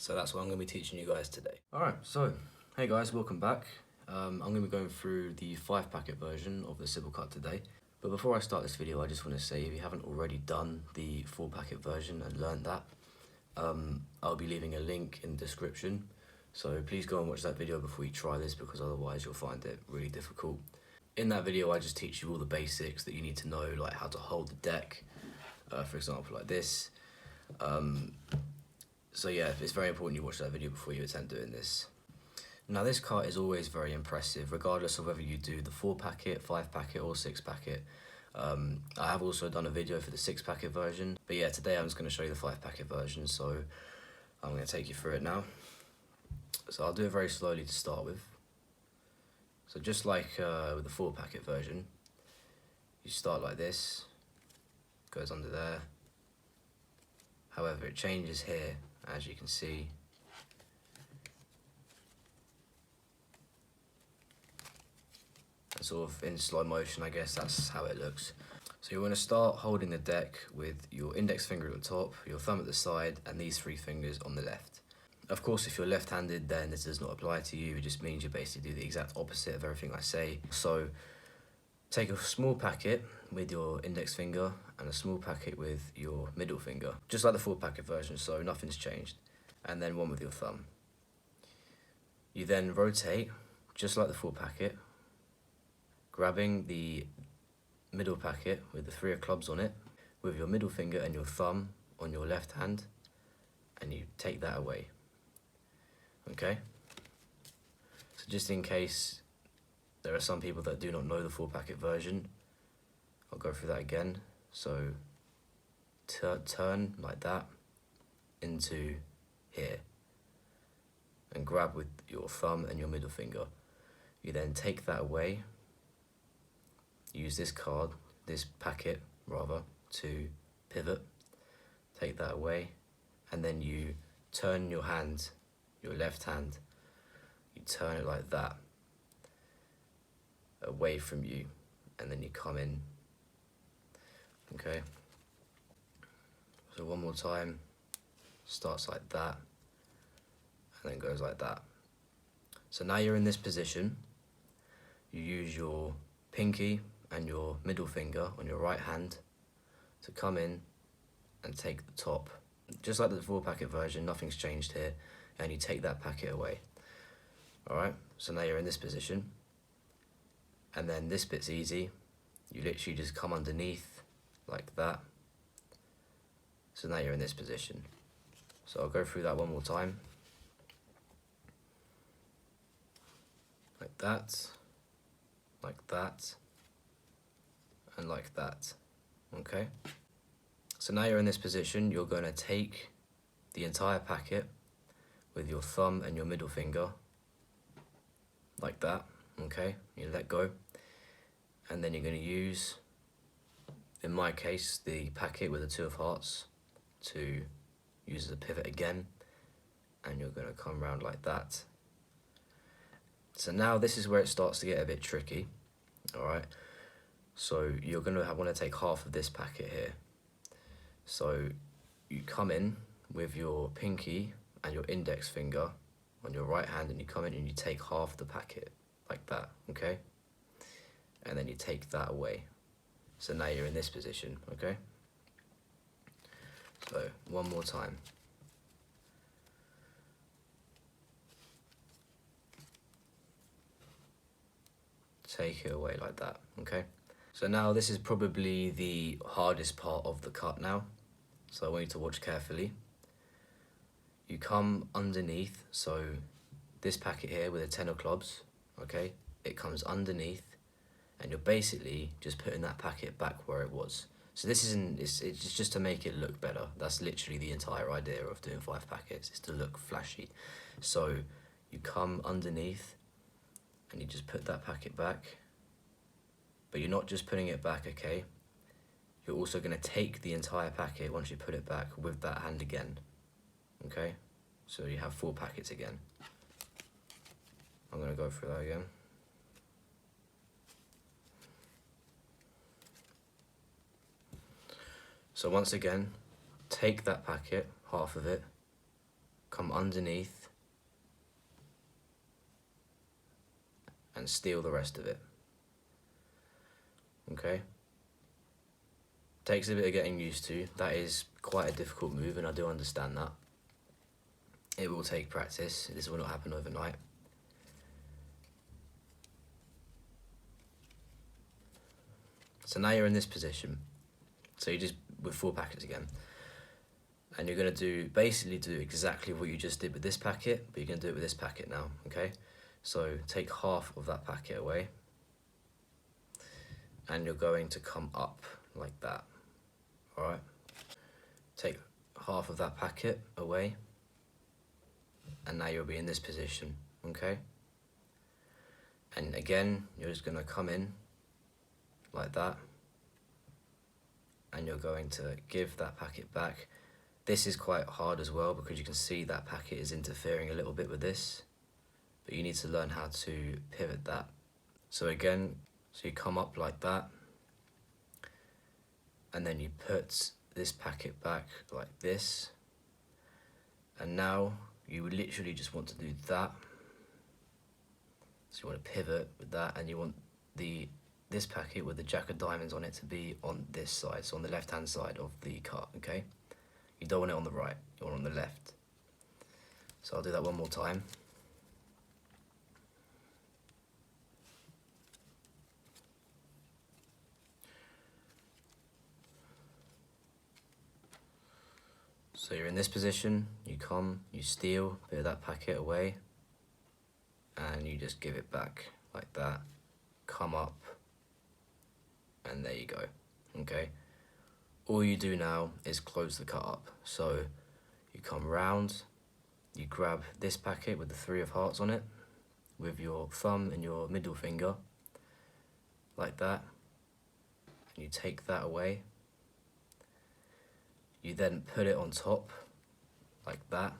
So that's what I'm going to be teaching you guys today. Alright, so hey guys, welcome back. I'm going to be going through the 5-packet version of the Sybil cut today. But before I start this video, I just want to say if you haven't already done the 4-packet version and learned that, I'll be leaving a link in the description. So please go and watch that video before you try this, because otherwise you'll find it really difficult. In that video, I just teach you all the basics that you need to know, like how to hold the deck, for example, like this. So yeah, it's very important you watch that video before you attempt doing this. Now this cart is always very impressive, regardless of whether you do the 4-packet, 5-packet or 6-packet. I have also done a video for the 6-packet version, but yeah, today I'm just going to show you the 5-packet version, so I'm going to take you through it now. So I'll do it very slowly to start with. So just like with the 4-packet version, you start like this, goes under there. However, it changes here, as you can see. And sort of in slow motion, I guess that's how it looks. So you want to start holding the deck with your index finger at the top, your thumb at the side, and these 3 fingers on the left. Of course, if you're left-handed, then this does not apply to you. It just means you basically do the exact opposite of everything I say. So take a small packet with your index finger and a small packet with your middle finger, just like the 4-packet version, so nothing's changed. And then one with your thumb. You then rotate, just like the 4-packet, grabbing the middle packet with the 3 of clubs on it, with your middle finger and your thumb on your left hand, and you take that away. Okay? So just in case there are some people that do not know the 4-packet version, I'll go through that again. So turn like that into here and grab with your thumb and your middle finger. You then take that away, use this card, this packet rather, to pivot, take that away, and then you turn your hand, your left hand, you turn it like that away from you, and then you come in. Okay, so one more time, starts like that and then goes like that. So now you're in this position, you use your pinky and your middle finger on your right hand to come in and take the top. Just like the 4-packet version, nothing's changed here, and you take that packet away. Alright, so now you're in this position, and then this bit's easy. You literally just come underneath like that. So now you're in this position. So I'll go through that one more time. Like that, and like that. Okay? So now you're in this position, you're going to take the entire packet with your thumb and your middle finger, like that, okay? You let go, and then you're going to use, in my case, the packet with the 2 of hearts to use as a pivot again, and you're going to come round like that. So now this is where it starts to get a bit tricky, alright? So you're going to want to take half of this packet here. So you come in with your pinky and your index finger on your right hand, and you come in and you take half the packet, like that, okay? And then you take that away. So now you're in this position, okay? So one more time. Take it away like that, okay? So now this is probably the hardest part of the cut now, so I want you to watch carefully. You come underneath, so this packet here with a 10 of clubs, okay, it comes underneath, and you're basically just putting that packet back where it was. So this isn't, it's just to make it look better. That's literally the entire idea of doing 5 packets, is to look flashy. So you come underneath, and you just put that packet back, but you're not just putting it back, okay? You're also going to take the entire packet once you put it back with that hand again, okay? So you have 4 packets again. I'm going to go through that again. So once again, take that packet, half of it, come underneath and steal the rest of it. Okay? Takes a bit of getting used to. That is quite a difficult move, and I do understand that. It will take practice. This will not happen overnight. So now you're in this position. So you just, with 4 packets again. And you're going to basically do exactly what you just did with this packet, but you're going to do it with this packet now, okay? So take half of that packet away. And you're going to come up like that, alright? Take half of that packet away. And now you'll be in this position, okay? And again, you're just going to come in like that. And you're going to give that packet back. This is quite hard as well because you can see that packet is interfering a little bit with this. But you need to learn how to pivot that. So again, so you come up like that. And then you put this packet back like this. And now you would literally just want to do that. So you want to pivot with that, and you want this packet with the jack of diamonds on it to be on this side, so on the left hand side of the cut, okay? You don't want it on the right, you want it on the left. So I'll do that one more time. So you're in this position, you come, you steal a bit of that packet away, and you just give it back like that, come up, and there you go, okay? All you do now is close the cut up. So you come round, you grab this packet with the 3 of hearts on it, with your thumb and your middle finger, like that, and you take that away. You then put it on top, like that.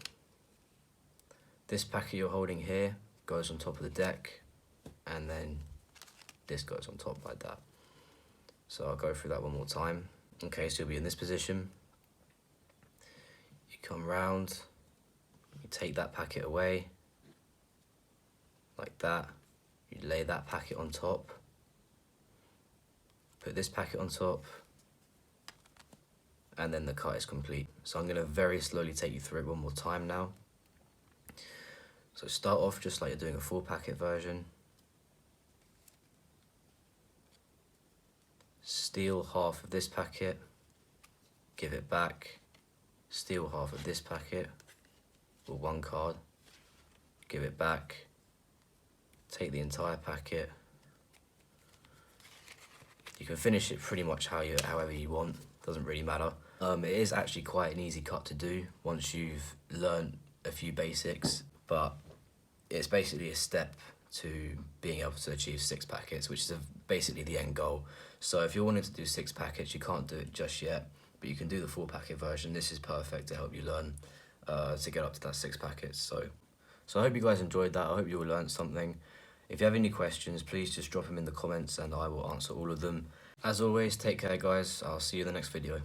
This packet you're holding here goes on top of the deck, and then this goes on top like that. So I'll go through that one more time. Okay, so you'll be in this position. You come round, you take that packet away, like that. You lay that packet on top, put this packet on top, and then the cut is complete. So I'm gonna very slowly take you through it one more time now. So start off just like you're doing a 4 packet version. Steal half of this packet, give it back, steal half of this packet with 1 card, give it back, take the entire packet. You can finish it pretty much however you want, doesn't really matter. It is actually quite an easy cut to do once you've learned a few basics, but it's basically a step to being able to achieve 6 packets, which is basically the end goal. So if you're wanting to do 6 packets, you can't do it just yet, but you can do the 4 packet version. This is perfect to help you learn to get up to that 6 packets. So I hope you guys enjoyed that. I hope you all learned something. If you have any questions, please just drop them in the comments and I will answer all of them. As always, take care guys. I'll see you in the next video.